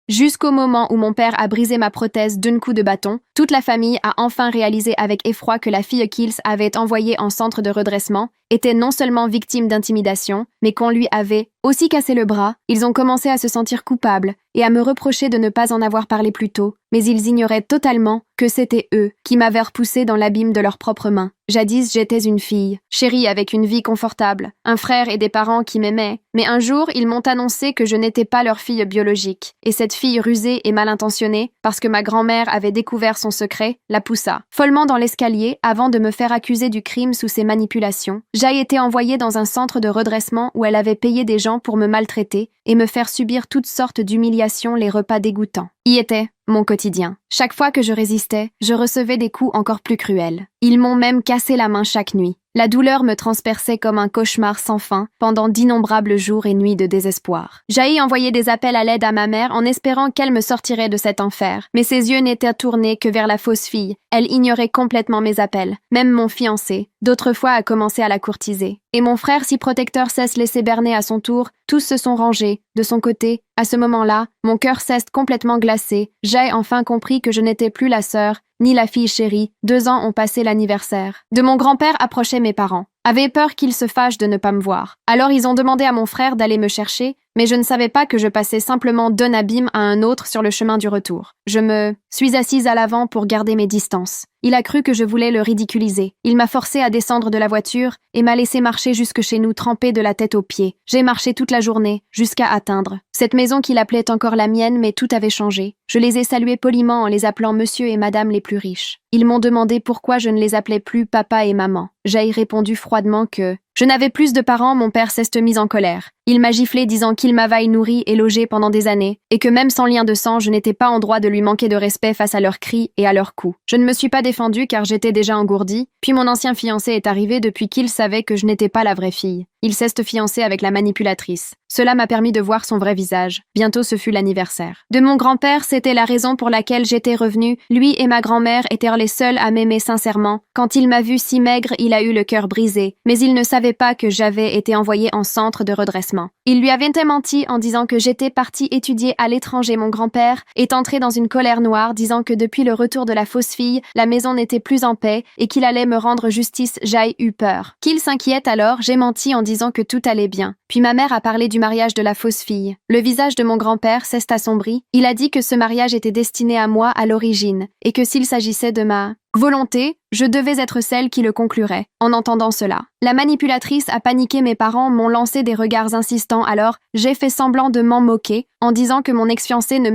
Jusqu'au moment où mon père a brisé ma prothèse d'un coup de bâton, toute la famille a enfin réalisé avec effroi que la fille qu'ils avaient envoyée en centre de redressement était non seulement victime d'intimidation, mais qu'on lui avait aussi cassé le bras. Ils ont commencé à se sentir coupables et à me reprocher de ne pas en avoir parlé plus tôt, mais ils ignoraient totalement que c'était eux qui m'avaient repoussé dans l'abîme de leurs propres mains. Jadis, j'étais une fille, chérie avec une vie confortable, un frère et des parents qui m'aimaient, mais un jour, ils m'ont annoncé que je n'étais pas leur fille biologique, et cette fille rusée et mal intentionnée, parce que ma grand-mère avait découvert son secret, la poussa follement dans l'escalier avant de me faire accuser du crime sous ses manipulations. J'ai été envoyée dans un centre de redressement où elle avait payé des gens pour me maltraiter et me faire subir toutes sortes d'humiliations, les repas dégoûtants. Y était mon quotidien. Chaque fois que je résistais, je recevais des coups encore plus cruels. Ils m'ont même cassé la main chaque nuit. La douleur me transperçait comme un cauchemar sans fin pendant d'innombrables jours et nuits de désespoir. J'ai envoyé des appels à l'aide à ma mère en espérant qu'elle me sortirait de cet enfer. Mais ses yeux n'étaient tournés que vers la fausse fille. Elle ignorait complètement mes appels. Même mon fiancé, d'autrefois, a commencé à la courtiser. Et mon frère, si protecteur, cesse laisser berner à son tour. Tous se sont rangés. De son côté, à ce moment-là, mon cœur cesse complètement glacé. J'ai enfin compris que je n'étais plus la sœur, ni la fille chérie. 2 ans ont passé l'anniversaire de mon grand-père approchait mes parents. Avaient peur qu'ils se fâchent de ne pas me voir. Alors ils ont demandé à mon frère d'aller me chercher, mais je ne savais pas que je passais simplement d'un abîme à un autre sur le chemin du retour. Je me suis assise à l'avant pour garder mes distances. Il a cru que je voulais le ridiculiser. Il m'a forcé à descendre de la voiture et m'a laissé marcher jusque chez nous trempée de la tête aux pieds. J'ai marché toute la journée, jusqu'à atteindre cette maison qu'il appelait encore la mienne, mais tout avait changé. Je les ai salués poliment en les appelant monsieur et madame les plus riches. Ils m'ont demandé pourquoi je ne les appelais plus papa et maman. J'ai répondu froidement que je n'avais plus de parents. Mon père s'est mis en colère. Il m'a giflé disant qu'il m'avait nourri et logé pendant des années, et que même sans lien de sang, je n'étais pas en droit de lui manquer de respect face à leurs cris et à leurs coups. Je ne me suis pas défendue car j'étais déjà engourdie, puis mon ancien fiancé est arrivé depuis qu'il savait que je n'étais pas la vraie fille. Il s'est fiancé avec la manipulatrice. Cela m'a permis de voir son vrai visage. Bientôt ce fut l'anniversaire de mon grand-père, c'était la raison pour laquelle j'étais revenue. Lui et ma grand-mère étaient les seuls à m'aimer sincèrement. Quand il m'a vue si maigre, il a eu le cœur brisé, mais il ne savait pas que j'avais été envoyée en centre de redressement. Il lui avait menti en disant que j'étais partie étudier à l'étranger. Mon grand-père est entré dans une colère noire, disant que depuis le retour de la fausse fille, la maison n'était plus en paix et qu'il allait me rendre justice. J'ai eu peur qu'il s'inquiète, alors j'ai menti en disant que tout allait bien. Puis ma mère a parlé du mariage de la fausse fille. Le visage de mon grand-père s'est assombri. Il a dit que ce mariage était destiné à moi à l'origine et que s'il s'agissait de ma volonté, je devais être celle qui le conclurait. En entendant cela, la manipulatrice a paniqué. Mes parents m'ont lancé des regards insistants, alors j'ai fait semblant de m'en moquer en disant que mon ex-fiancé ne